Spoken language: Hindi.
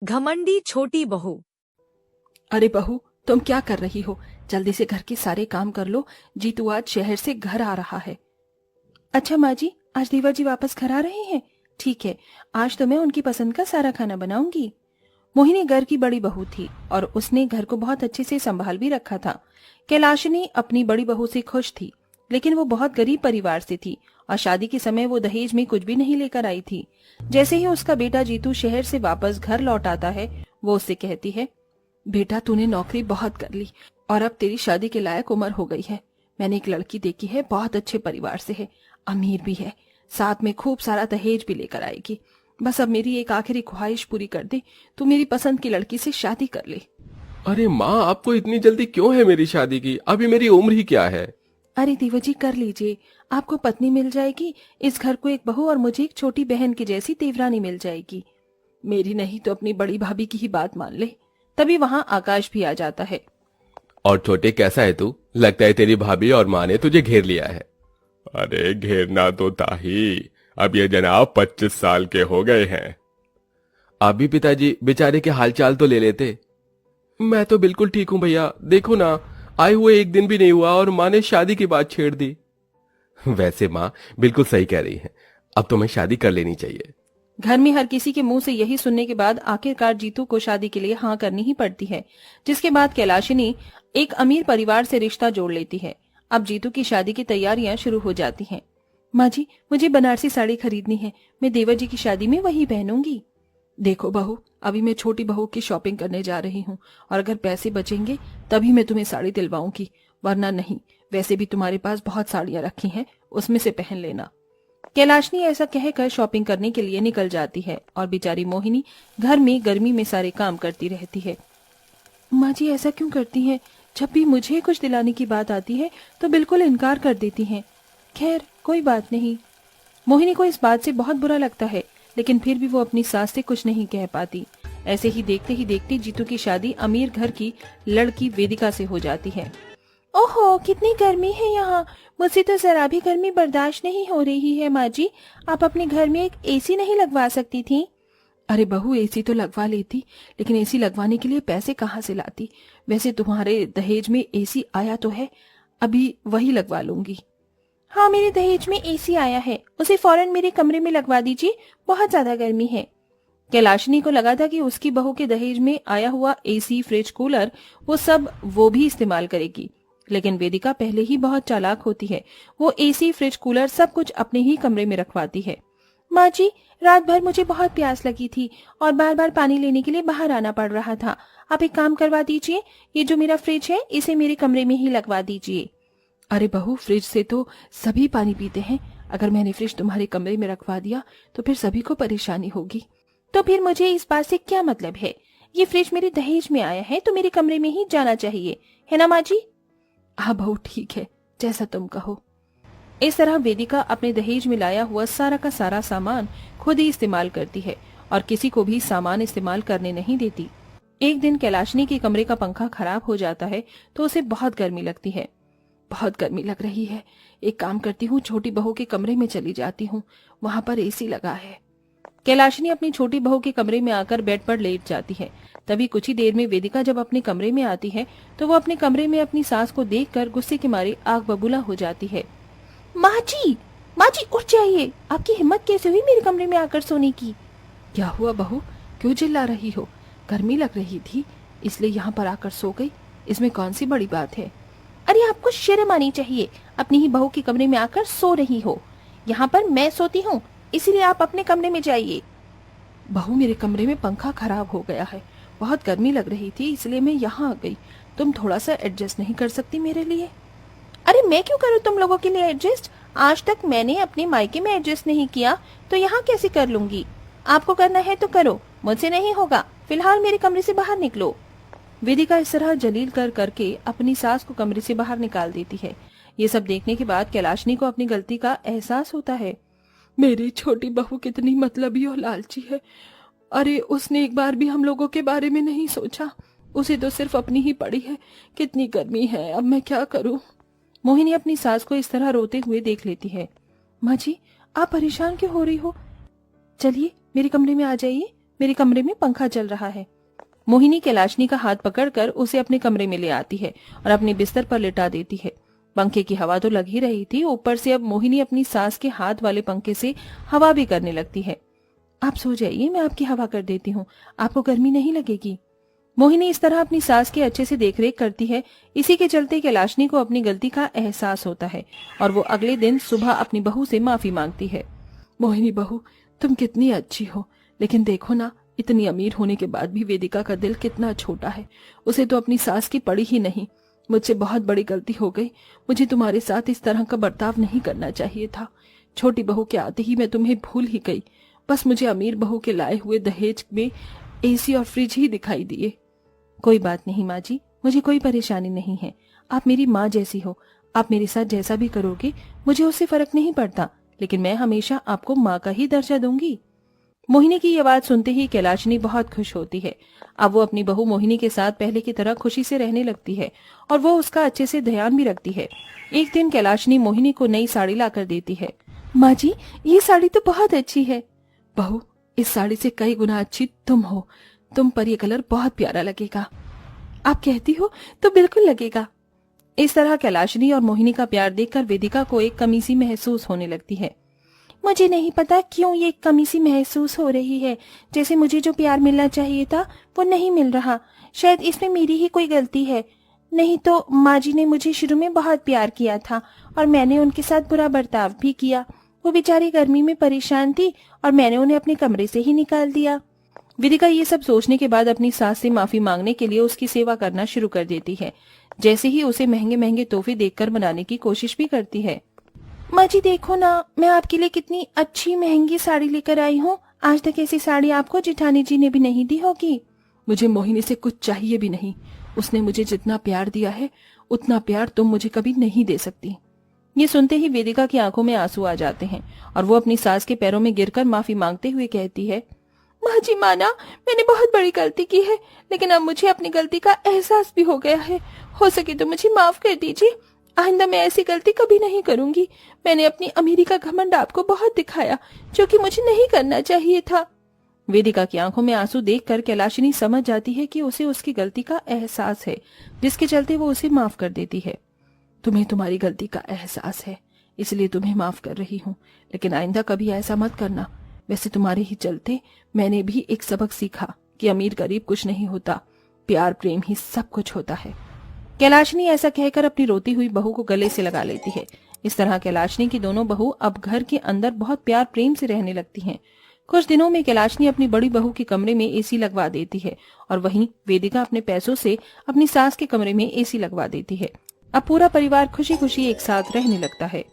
घमंडी छोटी बहू। अरे बहू, तुम क्या कर रही हो? जल्दी से घर के सारे काम कर लो। जीतू आज शहर से घर आ रहा है। अच्छा माँ जी, आज देवर जी वापस घर आ रहे हैं? ठीक है, आज तो मैं उनकी पसंद का सारा खाना बनाऊंगी। मोहिनी घर की बड़ी बहू थी और उसने घर को बहुत अच्छे से संभाल भी रखा था। कैलाशिनी अपनी बड़ी बहू से खुश थी, लेकिन वो बहुत गरीब परिवार से थी और शादी के समय वो दहेज में कुछ भी नहीं लेकर आई थी। जैसे ही उसका बेटा जीतू शहर से वापस घर लौट आता है, वो उससे कहती है, बेटा तूने नौकरी बहुत कर ली और अब तेरी शादी के लायक उम्र हो गई है। मैंने एक लड़की देखी है, बहुत अच्छे परिवार से है, अमीर भी है, साथ में खूब सारा दहेज भी लेकर आएगी। बस अब मेरी एक आखिरी ख्वाहिश पूरी कर दे, तू मेरी पसंद की लड़की से शादी कर ले। अरे माँ, आपको इतनी जल्दी क्यों है मेरी शादी की? अभी मेरी उम्र ही क्या है? अरे देवर जी, कर लीजिए, आपको पत्नी मिल जाएगी, इस घर को एक बहू और मुझे एक छोटी बहन की जैसी देवरानी मिल जाएगी। मेरी नहीं तो अपनी बड़ी भाभी की ही बात मान ले। तभी वहाँ आकाश भी आ जाता है। और छोटे, कैसा है तू? लगता है तेरी भाभी और माँ ने तुझे घेर लिया है। अरे घेरना तो था ही, अब ये जनाब 25 साल के हो गए हैं। आप भी पिताजी बेचारे के हालचाल तो ले लेते। मैं तो बिल्कुल ठीक हूँ भैया, देखो ना, आए हुए एक दिन भी नहीं हुआ और माँ ने शादी की बात छेड़ दी। वैसे माँ बिल्कुल सही कह रही है, अब तुम्हें शादी कर लेनी चाहिए। घर में हर किसी के मुंह से यही सुनने के बाद आखिरकार जीतू को शादी के लिए हाँ करनी ही पड़ती है, जिसके बाद कैलाशिनी एक अमीर परिवार से रिश्ता जोड़ लेती है। अब जीतू की शादी की तैयारियां शुरू हो जाती हैं। माँ जी, मुझे बनारसी साड़ी खरीदनी है, मैं देवर जी की शादी में वही पहनूंगी। देखो बहू, अभी मैं छोटी बहू की शॉपिंग करने जा रही हूँ और अगर पैसे बचेंगे तभी मैं तुम्हें साड़ी दिलवाऊंगी, वरना नहीं। वैसे भी तुम्हारे पास बहुत साड़ियां रखी हैं, उसमें से पहन लेना। कैलाशनी ऐसा कहकर शॉपिंग करने के लिए निकल जाती है और बेचारी मोहिनी घर में गर्मी में सारे काम करती रहती है। माँ जी ऐसा क्यों करती हैं? जब भी मुझे कुछ दिलाने की बात आती है तो बिल्कुल इनकार कर देती हैं। खैर कोई बात नहीं। मोहिनी को इस बात से बहुत बुरा लगता है, लेकिन फिर भी वो अपनी सास से कुछ नहीं कह पाती। ऐसे ही देखते जीतू की शादी अमीर घर की लड़की वेदिका से हो जाती है। ओहो, कितनी गर्मी है यहाँ, मुझसे तो जरा भी गर्मी बर्दाश्त नहीं हो रही है। माँ जी, आप अपने घर में एक एसी नहीं लगवा सकती थी? अरे बहू, एसी तो लगवा लेती, लेकिन एसी लगवाने के लिए पैसे कहाँ से लाती? वैसे तुम्हारे दहेज में एसी आया तो है, अभी वही लगवा लूंगी। हाँ, मेरे दहेज में एसी आया है, उसे फौरन मेरे कमरे में लगवा दीजिए, बहुत ज्यादा गर्मी है। कैलाशिनी को लगा था कि उसकी बहू के दहेज में आया हुआ एसी, फ्रिज, कूलर वो भी इस्तेमाल करेगी, लेकिन वेदिका पहले ही बहुत चालाक होती है। वो एसी, फ्रिज, कूलर सब कुछ अपने ही कमरे में रखवाती है। माँ जी, रात भर मुझे बहुत प्यास लगी थी और बार बार पानी लेने के लिए बाहर आना पड़ रहा था। आप एक काम करवा दीजिए, ये जो मेरा फ्रिज है इसे मेरे कमरे में ही लगवा दीजिए। अरे बहू, फ्रिज से तो सभी पानी पीते हैं, अगर मैंने फ्रिज तुम्हारे कमरे में रखवा दिया तो फिर सभी को परेशानी होगी। तो फिर मुझे इस बात से क्या मतलब है? ये फ्रिज मेरे दहेज में आया है तो मेरे कमरे में ही जाना चाहिए, है ना माँ जी? हाँ बहू, ठीक है, जैसा तुम कहो। इस तरह वेदिका अपने दहेज में लाया हुआ सारा का सारा सामान खुद ही इस्तेमाल करती है और किसी को भी सामान इस्तेमाल करने नहीं देती। एक दिन कैलाशनी के कमरे का पंखा खराब हो जाता है तो उसे बहुत गर्मी लगती है। बहुत गर्मी लग रही है, एक काम करती हूँ, छोटी बहू के कमरे में चली जाती हूँ, वहां पर एसी लगा है। कैलाशिनी अपनी छोटी बहू के कमरे में आकर बेड पर लेट जाती है। तभी कुछ ही देर में वेदिका जब अपने कमरे में आती है तो वो अपने कमरे में अपनी सास को देखकर गुस्से के मारे आग बबूला हो जाती है। माँ जी उठ जाइए, आपकी हिम्मत कैसे हुई मेरे कमरे में आकर सोने की? क्या हुआ बहू, क्यों चिल्ला रही हो? गर्मी लग रही थी इसलिए यहाँ पर आकर सो गई, इसमें कौन सी बड़ी बात है? अरे आपको शर्म आनी चाहिए, अपनी ही बहू के कमरे में आकर सो रही हो। यहाँ पर मैं सोती हूँ, इसीलिए आप अपने कमरे में जाइए। बहू, मेरे कमरे में पंखा खराब हो गया है, बहुत गर्मी लग रही थी इसलिए मैं यहाँ आ गई, तुम थोड़ा सा एडजस्ट नहीं कर सकती मेरे लिए? अरे मैं क्यों करूँ तुम लोगों के लिए एडजस्ट? आज तक मैंने अपने मायके में एडजस्ट नहीं किया तो यहाँ कैसे कर लूंगी? आपको करना है तो करो, मुझसे नहीं होगा, फिलहाल मेरे कमरे से बाहर निकलो। वेदिका इस तरह जलील करके अपनी सास को कमरे से बाहर निकाल देती है। ये सब देखने के बाद कैलाशनी को अपनी गलती का एहसास होता है। मेरी छोटी बहू कितनी मतलबी और लालची है। अरे उसने एक बार भी हम लोगों के बारे में नहीं सोचा, उसे तो सिर्फ अपनी ही पड़ी है। कितनी गर्मी है, अब मैं क्या करूं? मोहिनी अपनी सास को इस तरह रोते हुए देख लेती है। माँ जी, आप परेशान क्यों हो रही हो? चलिए मेरे कमरे में आ जाइए, मेरे कमरे में पंखा चल रहा है। मोहिनी कैलाशनी का हाथ पकड़कर उसे अपने कमरे में ले आती है और अपने बिस्तर पर लिटा देती है। पंखे की हवा तो लग ही रही थी, ऊपर से अब मोहिनी अपनी सास के हाथ वाले पंखे से हवा भी करने लगती है। आप सो जाइए, मैं आपकी हवा कर देती हूँ, आपको गर्मी नहीं लगेगी। मोहिनी इस तरह अपनी सास की अच्छे से देखरेख करती है। इसी के चलते कैलाशनी को अपनी गलती का एहसास होता है और वो अगले दिन सुबह अपनी बहू से माफी मांगती है। मोहिनी बहू, तुम कितनी अच्छी हो, लेकिन देखो ना, इतनी अमीर होने के बाद भी वेदिका का दिल कितना छोटा है। उसे तो अपनी सास की पड़ी ही नहीं। मुझसे बहुत बड़ी गलती हो गई। मुझे तुम्हारे साथ इस तरह का बर्ताव नहीं करना चाहिए था। छोटी बहू के आते ही मैं तुम्हें भूल ही गई। बस मुझे अमीर बहू के लाए हुए दहेज में एसी और फ्रिज ही दिखाई दिए। कोई बात नहीं माँ जी, मुझे कोई परेशानी नहीं है। आप मेरी माँ जैसी हो, आप मेरे साथ जैसा भी करोगे मुझे उससे फर्क नहीं पड़ता, लेकिन मैं हमेशा आपको माँ का ही दर्जा दूंगी। मोहिनी की ये बात सुनते ही कैलाशनी बहुत खुश होती है। अब वो अपनी बहू मोहिनी के साथ पहले की तरह खुशी से रहने लगती है और वो उसका अच्छे से ध्यान भी रखती है। एक दिन कैलाशनी मोहिनी को नई साड़ी लाकर देती है। माँ जी, ये साड़ी तो बहुत अच्छी है। बहू, इस साड़ी से कई गुना अच्छी तुम हो। तुम पर ये कलर बहुत प्यारा लगेगा। आप कहती हो तो बिल्कुल लगेगा। इस तरह कैलाशनी और मोहिनी का प्यार देखकर वेदिका को एक कमी सी महसूस होने लगती है। मुझे नहीं पता क्यों ये कमी सी महसूस हो रही है, जैसे मुझे जो प्यार मिलना चाहिए था वो नहीं मिल रहा। शायद इसमें मेरी ही कोई गलती है। नहीं तो माँ जी ने मुझे शुरू में बहुत प्यार किया था और मैंने उनके साथ बुरा बर्ताव भी किया। वो बेचारी गर्मी में परेशान थी और मैंने उन्हें अपने कमरे से ही निकाल दिया। वेदिका ये सब सोचने के बाद अपनी सास से माफी मांगने के लिए उसकी सेवा करना शुरू कर देती है। जैसे ही उसे महंगे महंगे तोहफे देखकर मनाने की कोशिश भी करती है। माँ जी देखो ना, मैं आपके लिए कितनी अच्छी महंगी साड़ी लेकर आई हूँ। आज तक ऐसी साड़ी आपको जेठानी जी ने भी नहीं दी होगी। मुझे मोहिनी से कुछ चाहिए भी नहीं। उसने मुझे जितना प्यार दिया है उतना प्यार तुम मुझे कभी नहीं दे सकती। ये सुनते ही वेदिका की आंखों में आंसू आ जाते हैं और वो अपनी सास के पैरों में गिरकर माफी मांगते हुए कहती है, माँ जी माना, मैंने बहुत बड़ी गलती की है, लेकिन अब मुझे अपनी गलती का एहसास भी हो गया है। हो सके तो मुझे माफ कर दीजिए। आइंदा मैं ऐसी गलती कभी नहीं करूंगी। मैंने अपनी अमीरी का घमंड आपको बहुत दिखाया, जो कि मुझे नहीं करना चाहिए था। वेदिका की आंखों में आंसू देखकर कैलाशिनी समझ जाती है कि उसे उसकी गलती का एहसास है, जिसके चलते वो उसे माफ कर देती है। तुम्हें तुम्हारी गलती का एहसास है, इसलिए तुम्हें माफ कर रही हूँ, लेकिन आइंदा कभी ऐसा मत करना। वैसे तुम्हारे ही चलते मैंने भी एक सबक सीखा कि अमीर गरीब कुछ नहीं होता, प्यार प्रेम ही सब कुछ होता है। कैलाशनी ऐसा कहकर अपनी रोती हुई बहू को गले से लगा लेती है। इस तरह कैलाशनी की दोनों बहू अब घर के अंदर बहुत प्यार प्रेम से रहने लगती हैं। कुछ दिनों में कैलाशनी अपनी बड़ी बहू के कमरे में एसी लगवा देती है और वहीं वेदिका अपने पैसों से अपनी सास के कमरे में एसी लगवा देती है। अब पूरा परिवार खुशी खुशी एक साथ रहने लगता है।